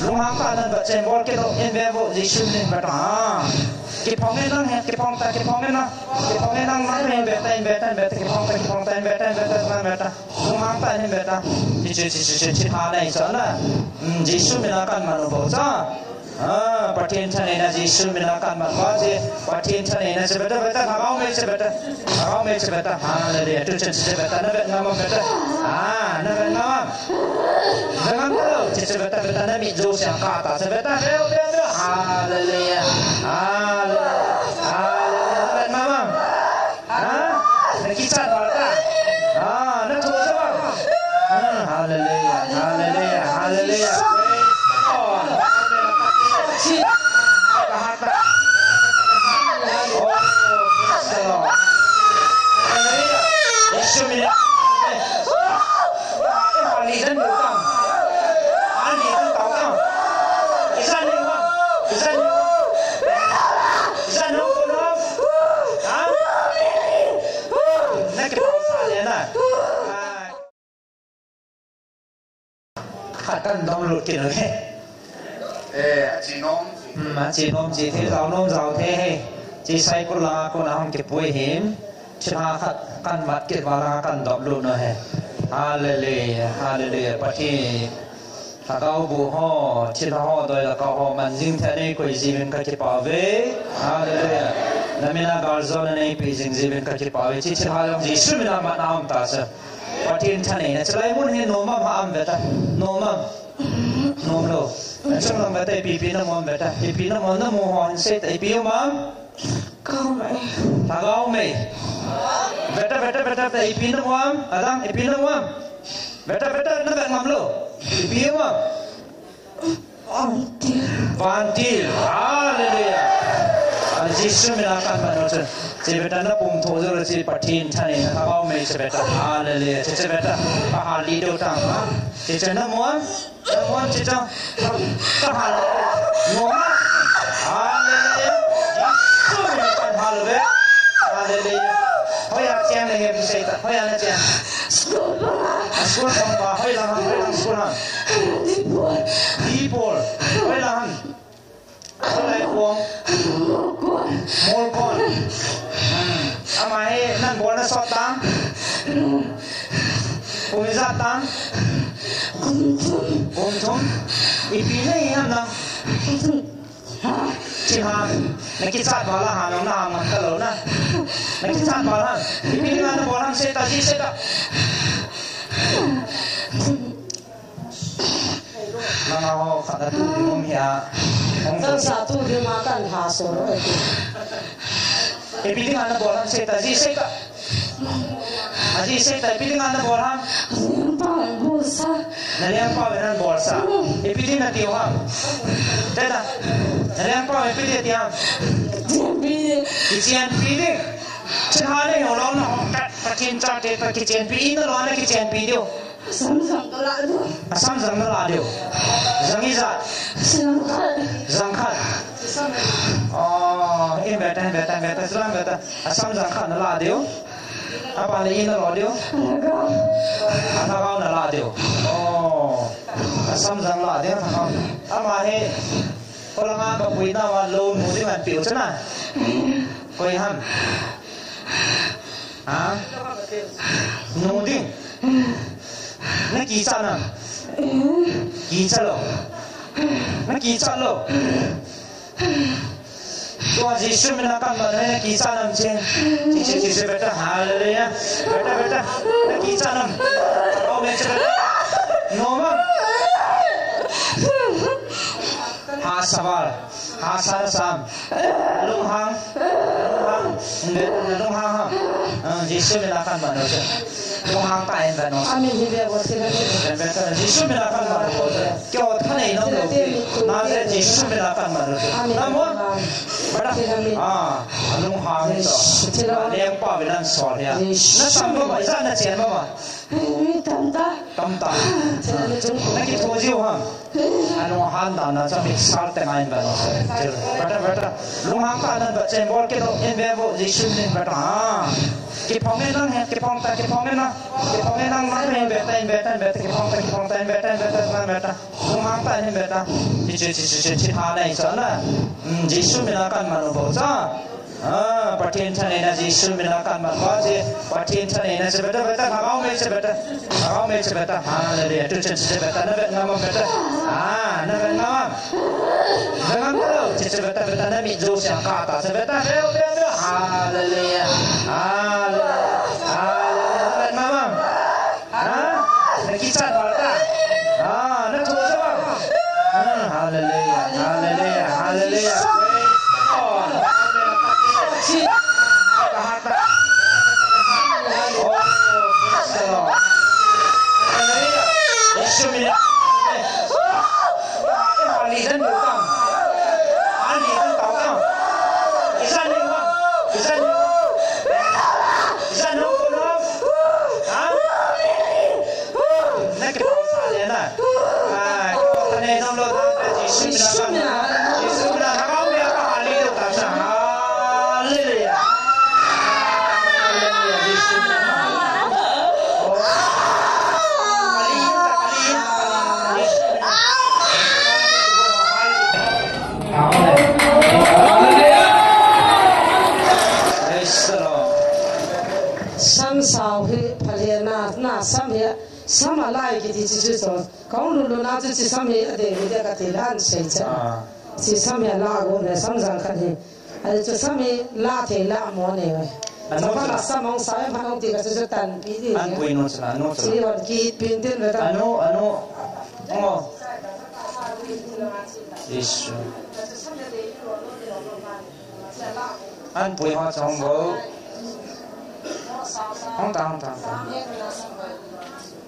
lung hang ta nan ba chen bol ke do en be bo ji shun nin ba ta ki phong ne nang he ki phong ne nang ma ne be ta ki phong ta be ta lung hang ta ne be ta chi tha nei sa na ji shun min kan ma no bo cha patin thane na ji shun min kan ma ba ji patin thane na se be ta thagao me se be ta ha le de tu chen se be ta na be ngam be ta na be ngam jangan tahu cerita na mi jo siang kata cerita haleluya mama nak kisah balta nak tu siapa haleluya si kahata Yesus mina Alisan bukan Alisan tahu kan Isan ni kan Isan nong nak kita sahaja na khatan download cái nữa chị nôm chị thế giàu thế chị say cô la không kịp vui hiểm chị ha khát căn mặt kịp vào la căn download nữa hè hallelujah pati thakau bu ho chi ho doi la ka ho man jing thane koi jiben ka ki pawe hallelujah namina garzon nei pi jing jiben ka ki pawe chi halam ji sumina ma naam ta sa pati thane na chlai mun he noma ma am beta noma nom lo chang lam beta pi na mom beta pi na mom na mo hon se tai pi mam thagau me beta pi na mom adang pi na mom beta na ba ngam lo pi mom vantil hallelujah Yesus menakan manusia sebeta na pum thozo si patin thane na thagau me sebeta hallelujah sebeta pahali do tang na mom chicha kahal mo hallelujah Yesus menakan hallelujah hoya chiang le he sei ta hoya na chiang school ba hoya lang school han people hoya lang hoya kuang mol kon amai nan bol na sot tang kumiza tang thum ipi nei ham na chi ha na ki chat bala ha na ma ka lo na ki chat bala ipi ni na bolam se ta ji se ta na ho khata tu mum ya Kalau satu dia makan hasil itu. Ipi ni na bolam se ta ji se ta Aji se ta ipi ni na bolam Bolsa. Naliang pa benan bolsa. Ipi ni na tiwa. Teta. Naliang pa ipi ni tiam. Kijian pidi. Chihane yo lo na kat pakin cha te ta kijian pidi na lo na kijian pidi yo. Samsung na la dio. Zangi za. Zangkhat. Oh, in beta selang beta. Asam zangkhat na la dio. Apa ni in na lo dio? Thagau na la dio. Oh. Asam zang la dio thagau. Ama he Kolanga ka pui na wa lo mu di man piu chana. Koi ham. Ha? Nu ding. Na ki cha na. Ki cha lo. Na ki cha lo. Tua Yesus menakan mana ki cha nam chen. Chi beta hallelujah. Beta na ki cha nam. Oh me cha. No ma. Hasawal, hasasam, lunghang, Yesus menakan manusia, lunghang tayin manusia. Amin dia bersih. Yesus menakan manusia. Kau thane nong lo, nase Yesus menakan manusia. Namun, pada lunghang itu, liang pa benan sol ya. Na sambung apa? Sana cian apa? tâm ta nãy cái thua diêu ha anh nói han đàn là cho mình sao tên anh vậy beta lúc hàng ta nên bật trên board cái đó em bé vợ gì xuyên lên beta cái phong ấy năng hết cái phong ấy năng nói về beta cái phong tay beta lúc hàng ta nên beta chỉ thà này sợ là gì xuyên mình là căn mà nó bỏ ra Partiin thane na Jisu minakan makwaji partiin thane na sebeta ngau me sebeta haleluya tu sebeta na bet ngam beta na bet ngam jangan terus sebeta na mi jo siang kata sebeta bel haleluya bet ngam na kisah balta na tu sebab haleluya sama lai ki ti chu so kaung lu na chu chi sami ade de ka ti lan sei cha chi sami la go ne sam jang khan hi ade chu sami la the la mo ne we sa pa la sa mong sa pa nong ti ka chu tan pi di an pui no cha no chi on ki pin tin le ta ano ngo isu an pui ho chong bo hong ta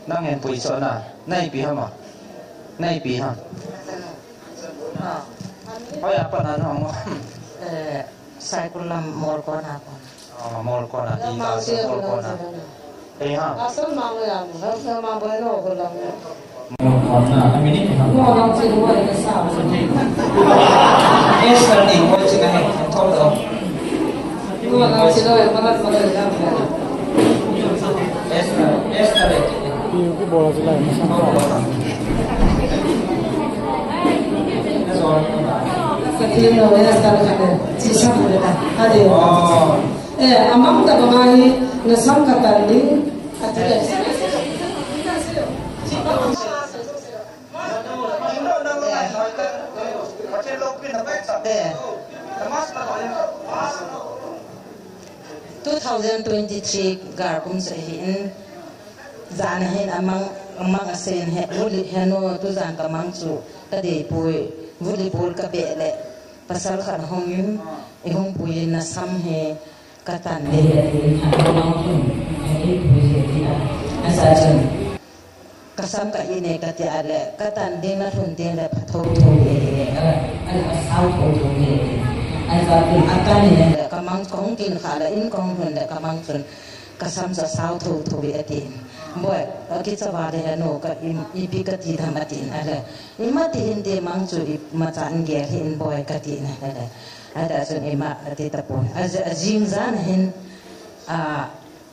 năng hẹn bùi sợ nè nay bị hả nay bị hả có ya apa nana không saya kulam mall kona mall kona di kawasan mall kona ha asal mau ya mau boleh kulam mall kona kami ni mau orang sih dua ini sah sekarang ni mau cakap ni tahu tak mau orang sih dua malas cái bộ là gì này nó sang cái phim nó là sao cái chỉ sang rồi ta ada amam tak kemari nasam kata ni ada tu 2023 garkum sahin zan hen amang asen he wuli heno tu zan kamang chu ka de pui wuli pul ka be le pasal khan hom yum e hom pui na sam he ka tan de asa chen ka sam ka ine ka ti ale ka tan de na thun de le phathau tho de al asau tho tho de ai sa tin akan ni le kamang kong tin khala in kong hun le kamang chun kasam sa sao thu thu bi atin boy kitsa ba de no ka ipi ka ti tham atin ala imati hindi mangchu ma chan ge hin boy ka ti na ada sun ima ati tapon azing zan hin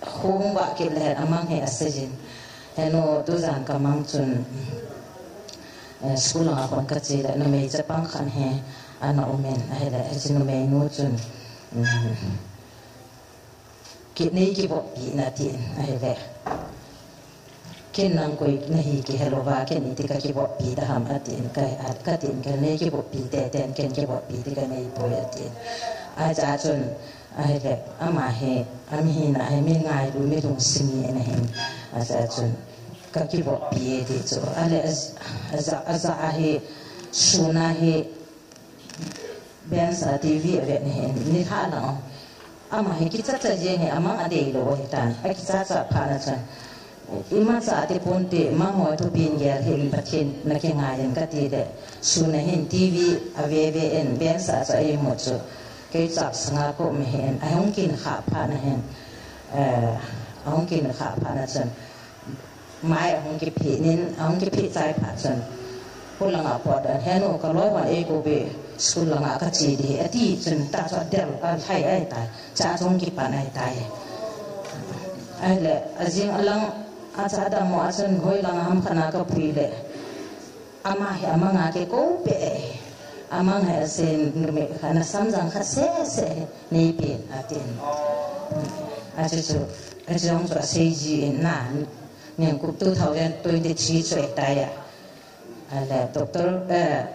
khung ba ke le amang he asajin heno tu zan ka mangchun school nga kon ka chi no me japang khan he ana omen ala ajin me no chun kini ki bo pi na tin ai ve ken nang koi na hi ki hello va ken ni ti ka ki bo pi da ham atin kai at ka tin ka ne ki bo pi te ten ken ki bo pi ti ka ne po ya tin a cha chun ai ve ama he ami hi na ai mi ngai lu mi tung sim ni na hen a cha chun ka ki bo pi ti cho ale aza a he suna he ben sa tv ve ne hen ni ha na ama he kita saja he ama ade lo hitan kita sa phana chan ima sa ate ponte ma ho to bin ger hin pathin na ke ngayan ka ti de suna hin tv aveve en ben sa ai mo chu ke chak sanga ko me hen ai hong kin kha phana hen hong kin kha phana chan mai ông kịp thị nên ông kịp thị trái phạt dần cô là ngã bọt ở hẹn ông có lối mà ấy cô về school là ngã cái gì thì ở đi dần ta cho đeo cái hay ấy tại cha trong kịp bạn này tại ai lệ riêng alang acha ada mo asan hoi lang ham khana ka pui le ama he ama nga ke ko pe ama he sen me khana samjang kha se ni pin atin achu ajong so seji na ngen ku 2023 choi taya ala doctor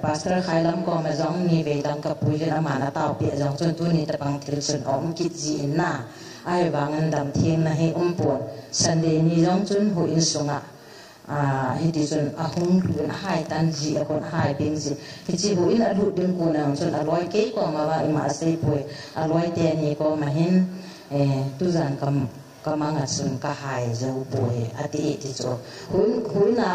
pastor khailam ko ma jong ni ve dang ka pui le ama na taw pe jong chun tu ni ta pang thil sun om kit ji na ai wangan dam thieng na he pon Sunday ni jong chun hu in sunga he ti chun ahung kun hai tan ji akon hai ping ji he chi hu in adu ding ku na chun aloi ke ko ma wa ma sei pui aloi te ni ko ma hin tu zan kam kamanga sun ka hai zo pui ati ti cho hun na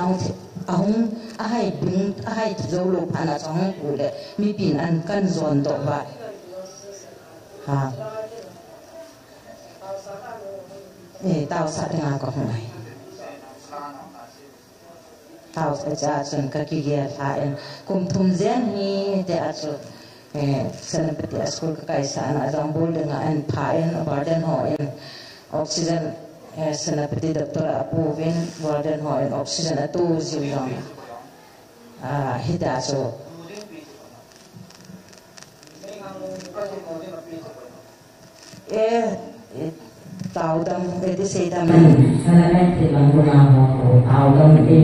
ahung hai bing hai zo lo phana chong ku le mi pin an kan zon do ba ha tao sát dengan kau này tao saja sun kaki dia lain kum thum zen ni de asu senapati askul kekaisahan azam bol dengan paen warden hoin oksigen senapati doktor apu win warden hoin oksigen itu zilang hida asu tao đâm về cái xe đâm này thì làm cái nào họ tao đâm đi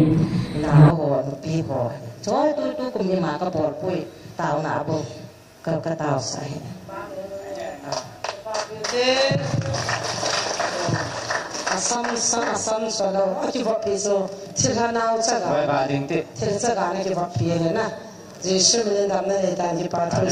nào họ bị họ cho tôi cũng như mà cái bột bụi tao nã bộ cái tao sai asam solo cái bột bì số thiệt là nào chắc à thiệt chắc à cái bột bì này nè chỉ số mình đâm này tại vì bao thôi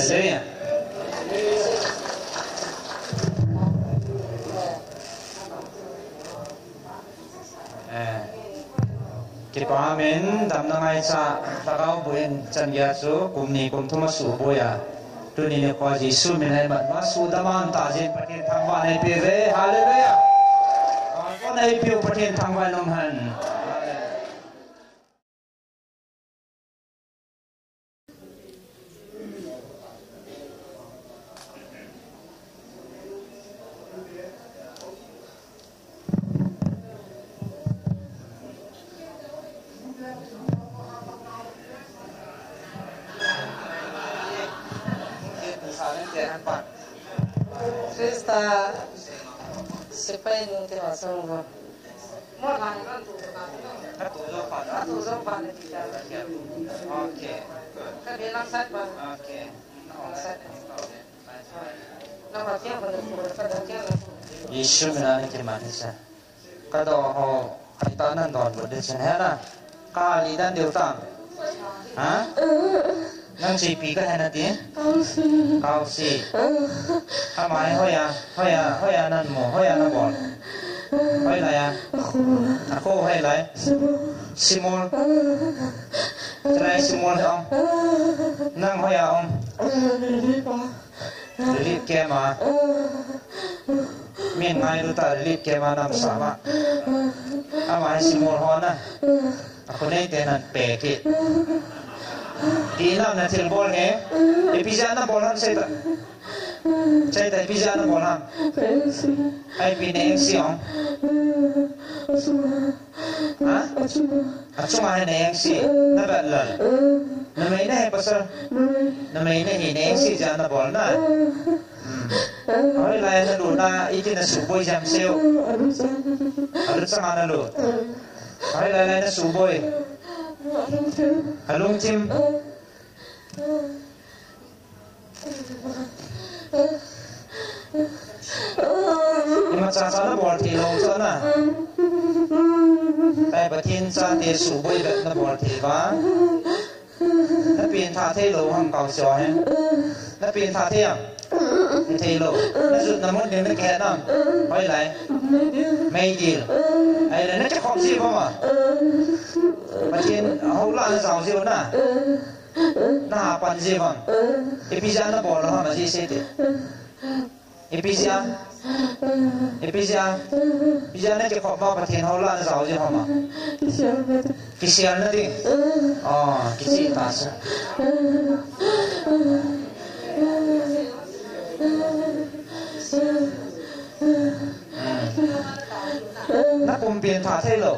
Kita amin dam nangai sa takau buin chan ya su kumni kum thuma su boya tu ni ne ko Yesu min hai mat ma su daman ta jin patien thangwa nei pe re hallelujah ko nei piu patien thangwa long han Krista sipai nung te wasong bo mo lang kan tu zo pa ne kita okay ka bilang sat ba okay na ba kya ba da kya Yesu menang ke manusia kada ho kaitanan don bode senera kali dan diutang ha nang si pi ka hana ti kau si amai hoya nan mo hoya na bol hoi la ya aku hoi lai simol trai simol ong nang hoya ong lip ke ma min ngai lu ta lip ke ma nam sama amai simol hona aku nei tenan pe ki Ilam na til bol nge, epizan na bolam saya tak epizan na bolam. Ay pineng siong. Ha? Acuma neng si, na balal. Na may na pasal. Na may na hineng si jan na bol na. Ay layan na lu na ikin na suboy jam seo. Alut sa na lu. Ay layan na suboy. Halong Tim Ima cha na bol thi lo cha na Tai batin cha te su boi bet na bol thi ba Na pin tha the lo hang kau sio he Na pin tha the ang Thi lo Na zut na mon na ke nam Hoi lai Mai dil Ai la na cha khom si ba ma Batin hau la na sao sio na Na pan si bang Epizan na bol ha ma si se te Epizan bây giờ này cái khóc bao bát thiên hậu là giàu gì không mà cái xe nó đi cái gì ta sẽ nó cùng biến thả thế lộ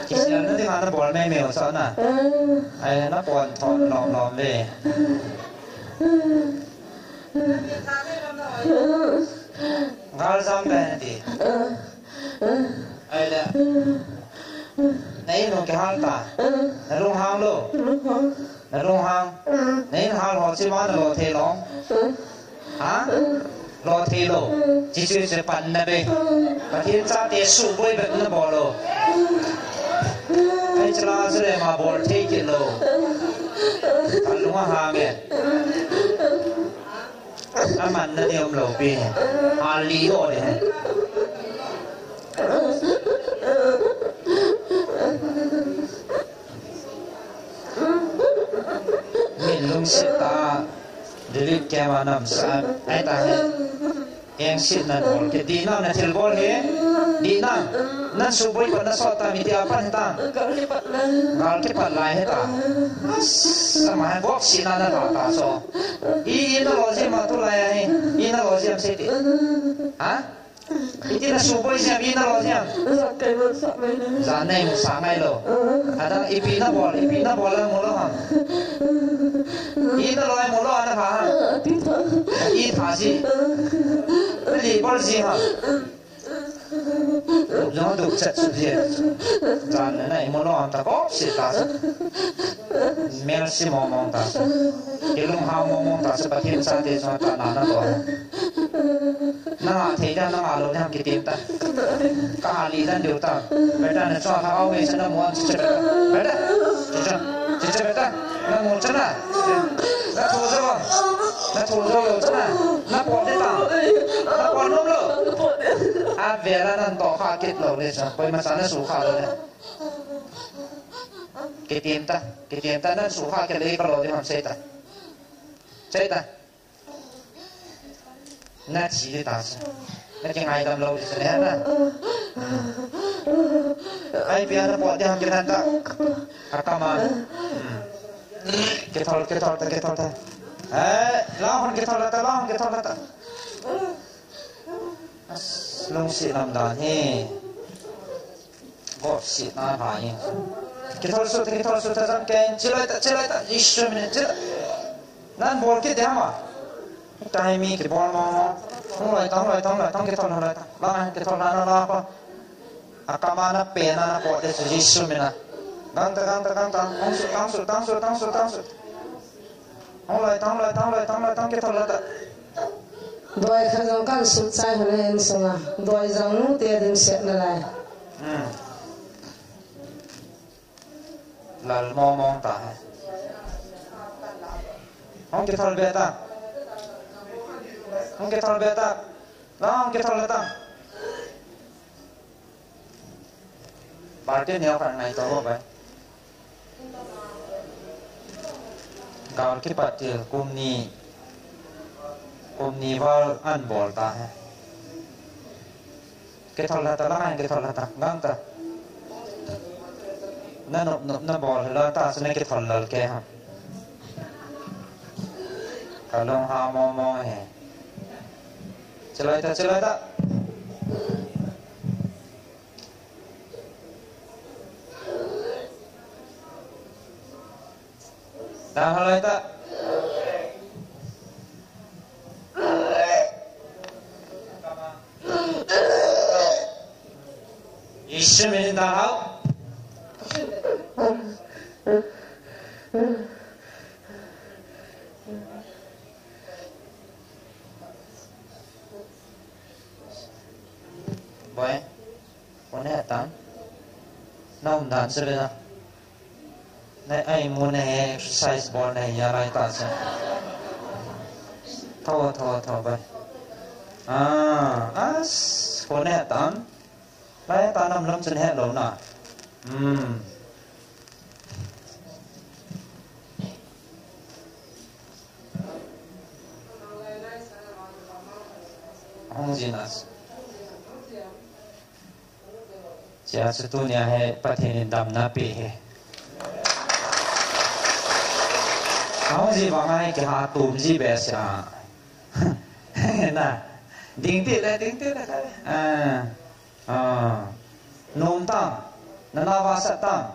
cái xe nó đi mà nó bỏ mẹ mèo sao nè nó bỏ thọn lòm về ngal sampai nanti ada naik ke hal ta narung hang lo narung hang naik hal ho si mana lo the long ha lo the lo chỉ chơi sẽ pan na be và thiên sa te su bôi bật na bỏ lo cái chla sẽ mà bỏ thế kia lo lung ha mẹ aman na diom lo pi ali o de min lung sita dilit ke manam sa ai ta he yang sit na bol ke dina na til bol he dina na suboi pa na sota mi ti apan ta gal ke pa lai he ta sama bok sina na ta so ina loji ma tu lai he ina loji am se ti ha itu na suboi siam ina loji am zanai mu sangai lo ada ipina bol la mulo ham ina loi mulo ana ha i tha si li bol si ha jangan tu chat dia jangan na mulo am ta ko si ta merci momong ta ilung ha momong ta sebagai sa de sa ta na na to na thế ra nó alo tham cái tiền ta cả lý dân điều ta bây giờ nó cho thao về sẽ nó muốn chỉ bây giờ chỉ bây giờ nó muốn chân à nó thua rồi chân à nó bỏ đi ta nó bỏ nôm rồi à về là nó tỏ khá kết lộ lên sao bây mà sao nó số khá rồi cái tiền ta nó số khá cái lấy cái lỗ thì làm sao ta na chỉ để ta na cái ngày làm lâu thì sẽ na ai bây giờ nó bỏ đi hàng cái ta akaman cái thol ta lao cái thol ta lông xịt làm đàn he gọt xịt na phải cái thol sụt ta rằng cái chơi lại ta isu mình chơi nan bol cái thế mà tay mi cái bol mà tong lại cái thol lại la cái thol la ko akama na pena na po de isu mình na gang ta tang sụt tong lại cái thol lại đôi khăn dòng căn sụt sai hơn em xong à đôi dòng nút tiền đừng xẹt lại là mong ta không cái thol beta đó không cái thol beta Party nhiều phần này to vậy kalau kita til kumni vào ăn bol ta cái thol ta lang cái thol ta ngang ta na bol la ta sene cái thol lal ke ha kalau ha mo he celai ta dah halai tak isu min dah hal boy mana tan nom dan sebenarnya này ai muốn này exercise ball này nhà lại ta sẽ thâu vậy con này tán lại ta nằm lâm chân hết rồi nè sinas cia setunya he patinin dam napi he kau ji bangai ke hatum ji biasa nah ding ti le nom tang nanawa satang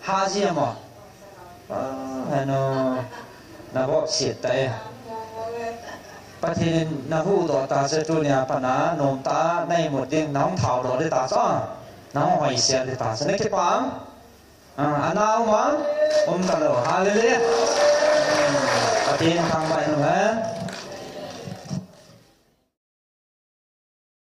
haji mo nabo sitai patin nahu do ta setunya pana nom ta nai một ding nong thao do de ta sa nong hoi sia de ta sa ne ke pang anau ma ta lo haleluya patin thang bai no ha